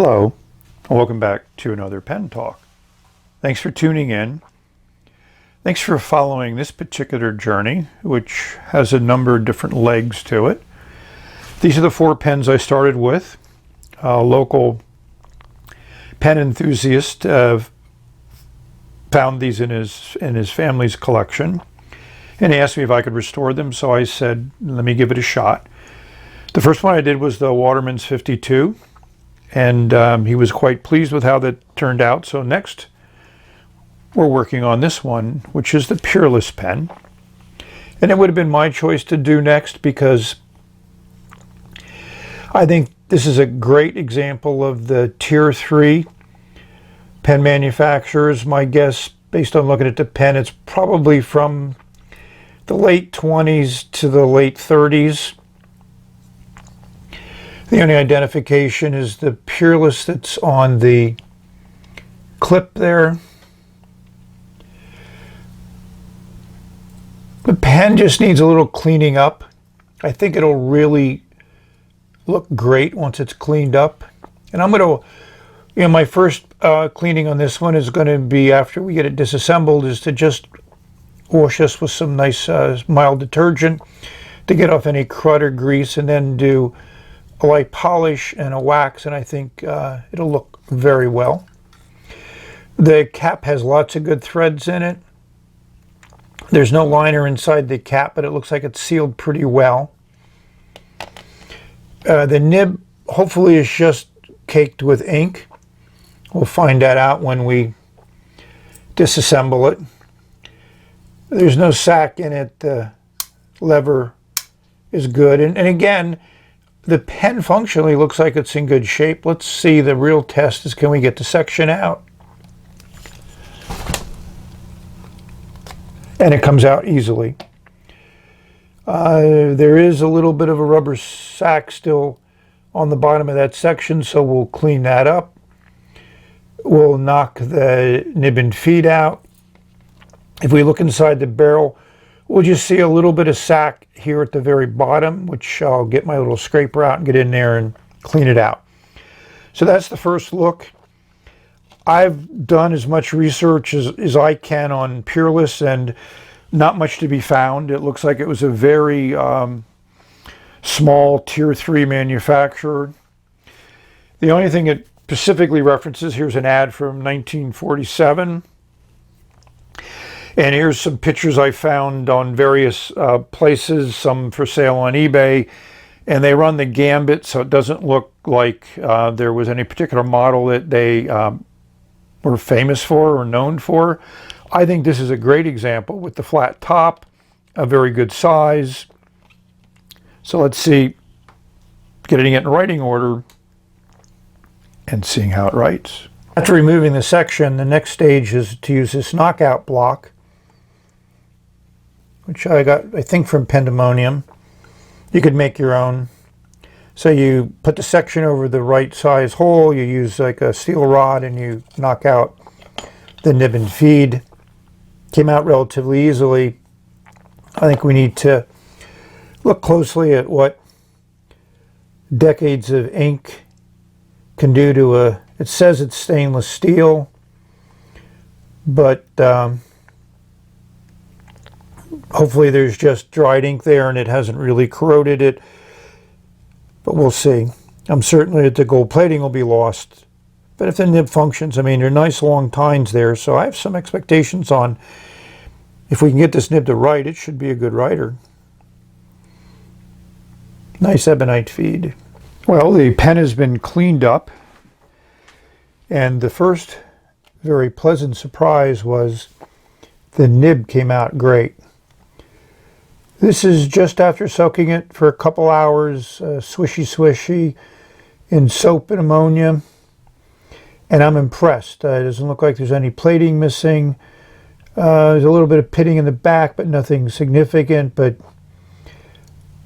Hello, and welcome back to another Pen Talk. Thanks for tuning in. Thanks for following this particular journey, which has a number of different legs to it. These are the 4 pens I started with. A local pen enthusiast found these in his family's collection, and he asked me if I could restore them, so I said, let me give it a shot. The first one I did was the Waterman's 52. And he was quite pleased with how that turned out. So next, we're working on this one, which is the Peerless pen. And it would have been my choice to do next because I think this is a great example of the Tier 3 pen manufacturers. My guess, based on looking at the pen, it's probably from the late 20s to the late 30s. The only identification is the Peerless that's on the clip there. The pen just needs a little cleaning up. I think it'll really look great once it's cleaned up. And I'm going to, my first cleaning on this one is going to be after we get it disassembled, is to just wash this with some nice mild detergent to get off any crud or grease, and then do a light polish and a wax, and I think it'll look very well. The cap has lots of good threads in it. There's no liner inside the cap, but it looks like it's sealed pretty well. The nib hopefully is just caked with ink. We'll find that out when we disassemble it. There's no sack in it. The lever is good, and again, the pen functionally looks like it's in good shape. Let's see, the real test is, can we get the section out? And it comes out easily. There is a little bit of a rubber sack still on the bottom of that section, so we'll clean that up. We'll knock the nib and feed out. If we look inside the barrel, we'll just see a little bit of sack here at the very bottom, which I'll get my little scraper out and get in there and clean it out. So that's the first look. I've done as much research as I can on Peerless, and not much to be found. It looks like it was a very small Tier 3 manufacturer. The only thing it specifically references, here's an ad from 1947. And here's some pictures I found on various places, some for sale on eBay, and they run the gambit, so it doesn't look like there was any particular model that they were famous for or known for. I think this is a great example with the flat top, a very good size. So let's see, getting it in writing order and seeing how it writes. After removing the section, the next stage is to use this knockout block, which I got, I think, from Pandemonium. You could make your own. So you put the section over the right size hole, you use like a steel rod, and you knock out the nib and feed. Came out relatively easily. I think we need to look closely at what decades of ink can do to a, it says it's stainless steel, but hopefully there's just dried ink there and it hasn't really corroded it, but we'll see. I'm certain that the gold plating will be lost, but if the nib functions, I mean, there are nice long tines there, so I have some expectations on if we can get this nib to write, it should be a good writer. Nice ebonite feed. Well, the pen has been cleaned up, and the first very pleasant surprise was the nib came out great. This is just after soaking it for a couple hours, swishy in soap and ammonia, and I'm impressed. It doesn't look like there's any plating missing. There's a little bit of pitting in the back, but nothing significant, but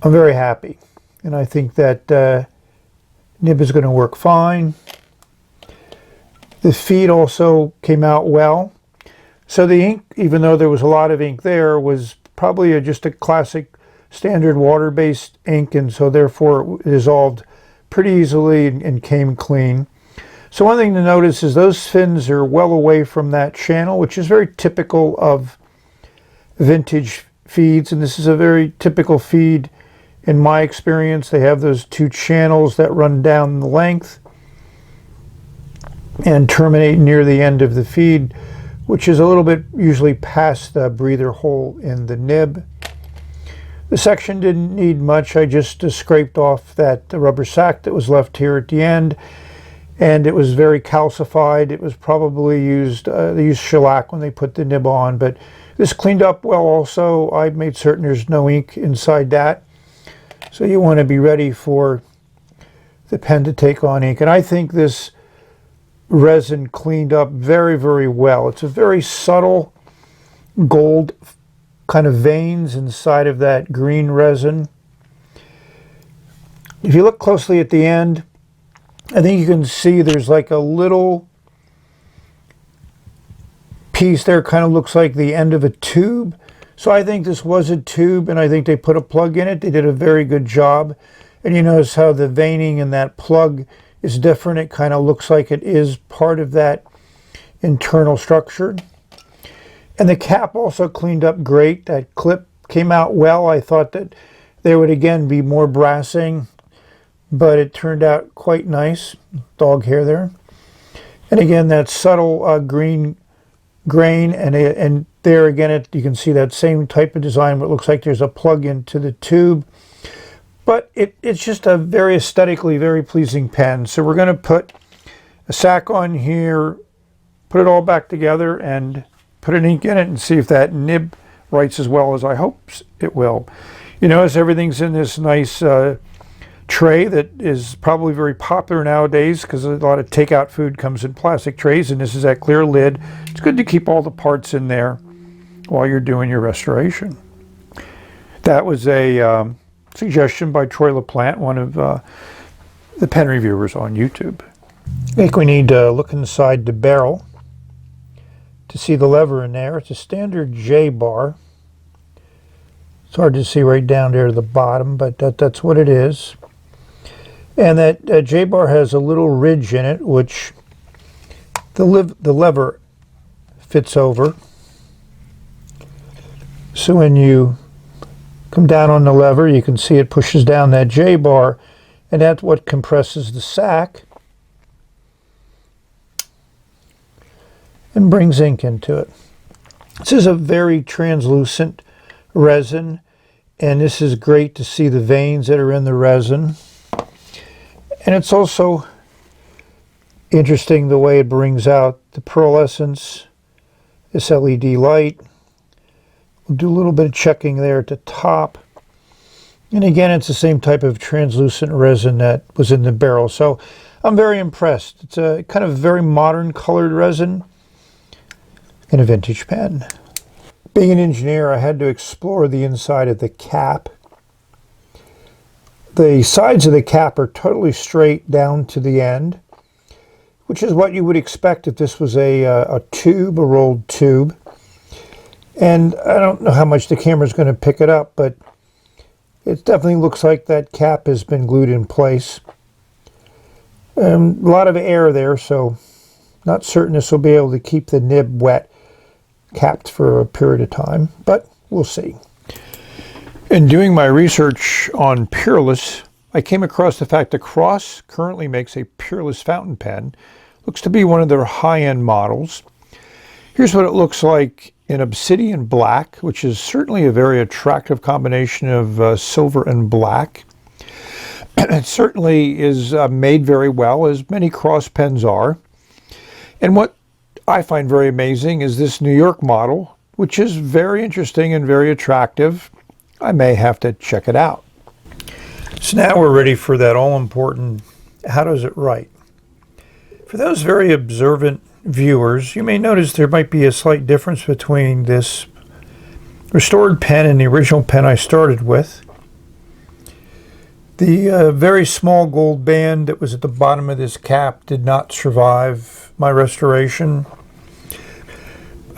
I'm very happy. And I think that nib is going to work fine. The feed also came out well. So the ink, even though there was a lot of ink there, was probably just a classic standard water-based ink, and so therefore it dissolved pretty easily and came clean. So one thing to notice is those fins are well away from that channel, which is very typical of vintage feeds, and this is a very typical feed in my experience. They have those two channels that run down the length and terminate near the end of the feed, which is a little bit usually past the breather hole in the nib. The section didn't need much. I just scraped off that rubber sack that was left here at the end, and it was very calcified. It was probably used, they used shellac when they put the nib on, but this cleaned up well also. I made certain there's no ink inside that. So you want to be ready for the pen to take on ink. And I think this resin cleaned up very, very well. It's a very subtle gold kind of veins inside of that green resin. If you look closely at the end, I think you can see there's like a little piece there, kind of looks like the end of a tube. So I think this was a tube, and I think they put a plug in it. They did a very good job. And you notice how the veining in that plug is different. It kind of looks like it is part of that internal structure. And the cap also cleaned up great. That clip came out well. I thought that there would again be more brassing, but it turned out quite nice. Dog hair there. And again, that subtle green grain, and there again you can see that same type of design where it looks like there's a plug into the tube. But it's just a very aesthetically very pleasing pen. So we're going to put a sack on here, put it all back together, and put an ink in it and see if that nib writes as well as I hope it will. You notice everything's in this nice tray that is probably very popular nowadays because a lot of takeout food comes in plastic trays, and this is that clear lid. It's good to keep all the parts in there while you're doing your restoration. That was a suggestion by Troy LaPlante, one of the pen reviewers on YouTube. I think we need to look inside the barrel to see the lever in there. It's a standard J bar. It's hard to see right down there to the bottom, but that's what it is. And that J bar has a little ridge in it, which the lever fits over. So when you come down on the lever, you can see it pushes down that J bar, and that's what compresses the sack and brings ink into it. This is a very translucent resin, and this is great to see the veins that are in the resin. And it's also interesting the way it brings out the pearlescence, this LED light. We'll do a little bit of checking there at the top. And again, it's the same type of translucent resin that was in the barrel. So I'm very impressed. It's a kind of very modern colored resin in a vintage pen. Being an engineer, I had to explore the inside of the cap. The sides of the cap are totally straight down to the end, which is what you would expect if this was a tube, a rolled tube. And I don't know how much the camera's going to pick it up, but it definitely looks like that cap has been glued in place. A lot of air there, so not certain this will be able to keep the nib wet, capped for a period of time, but we'll see. In doing my research on Peerless, I came across the fact that Cross currently makes a Peerless fountain pen. Looks to be one of their high-end models. Here's what it looks like in obsidian black, which is certainly a very attractive combination of silver and black. It certainly is made very well, as many Cross pens are. And what I find very amazing is this New York model, which is very interesting and very attractive. I may have to check it out. So now we're ready for that all-important, how does it write? For those very observant viewers, you may notice there might be a slight difference between this restored pen and the original pen I started with. The very small gold band that was at the bottom of this cap did not survive my restoration.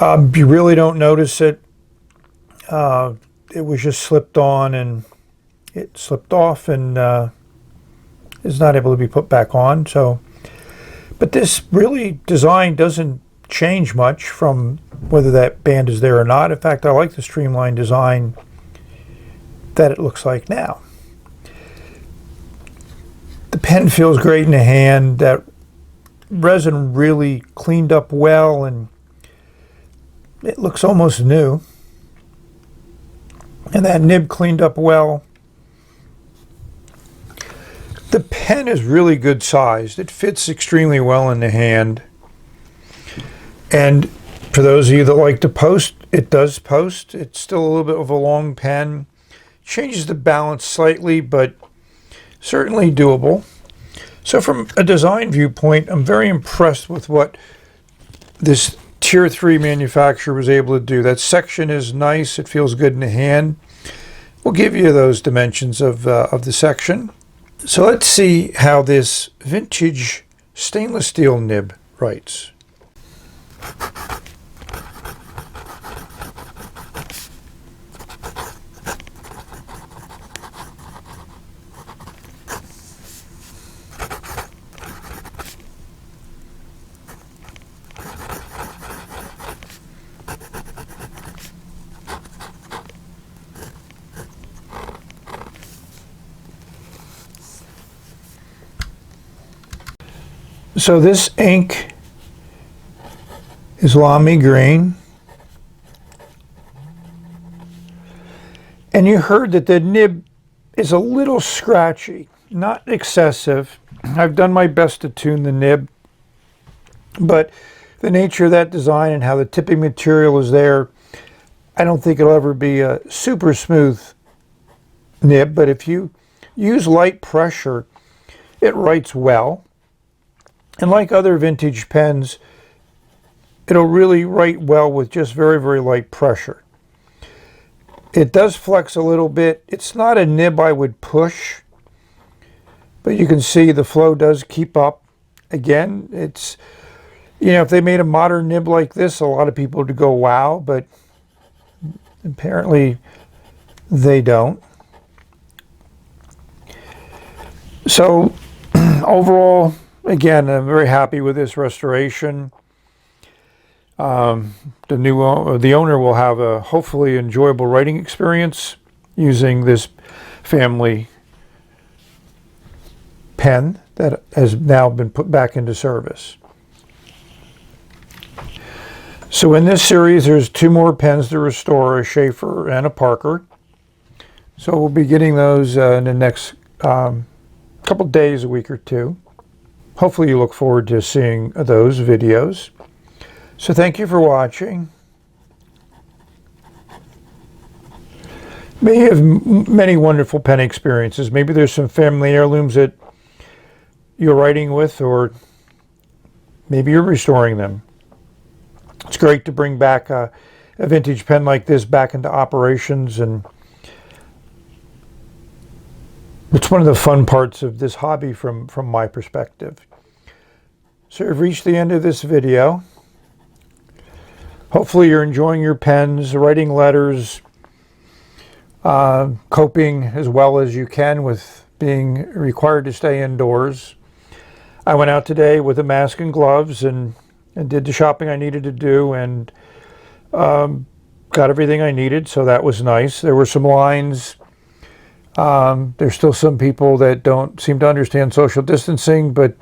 You really don't notice it. It was just slipped on and it slipped off and is not able to be put back on. But But this really design doesn't change much from whether that band is there or not. In fact, I like the streamlined design that it looks like now. The pen feels great in the hand. That resin really cleaned up well, and it looks almost new. And that nib cleaned up well. The pen is really good sized. It fits extremely well in the hand. And for those of you that like to post, it does post. It's still a little bit of a long pen. Changes the balance slightly, but certainly doable. So from a design viewpoint, I'm very impressed with what this Tier 3 manufacturer was able to do. That section is nice. It feels good in the hand. We'll give you those dimensions of the section. So let's see how this vintage stainless steel nib writes. So this ink is Lamy green. And you heard that the nib is a little scratchy, not excessive. I've done my best to tune the nib, but the nature of that design and how the tipping material is there, I don't think it'll ever be a super smooth nib, but if you use light pressure, it writes well. And like other vintage pens, it'll really write well with just very, very light pressure. It does flex a little bit. It's not a nib I would push, but you can see the flow does keep up. Again, it's, you know, if they made a modern nib like this, a lot of people would go, wow, but apparently they don't. So overall, again, I'm very happy with this restoration. The owner will have a hopefully enjoyable writing experience using this family pen that has now been put back into service. So in this series, there's 2 more pens to restore, a Schaefer and a Parker. So we'll be getting those in the next couple days, a week or 2. Hopefully you look forward to seeing those videos. So thank you for watching. May you have many wonderful pen experiences. Maybe there's some family heirlooms that you're writing with, or maybe you're restoring them. It's great to bring back a vintage pen like this back into operations, and it's one of the fun parts of this hobby from my perspective. So we've reached the end of this video. Hopefully you're enjoying your pens, writing letters, coping as well as you can with being required to stay indoors. I went out today with a mask and gloves and did the shopping I needed to do, and got everything I needed, so that was nice. There were some lines. There's still some people that don't seem to understand social distancing, but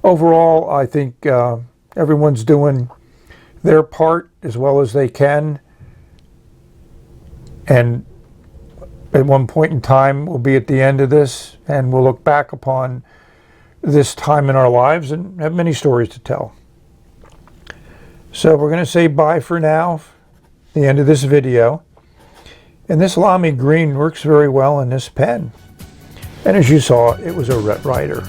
overall, I think everyone's doing their part as well as they can. And at one point in time, we'll be at the end of this, and we'll look back upon this time in our lives and have many stories to tell. So we're going to say bye for now, the end of this video. And this Lamy green works very well in this pen. And as you saw, it was a ret writer.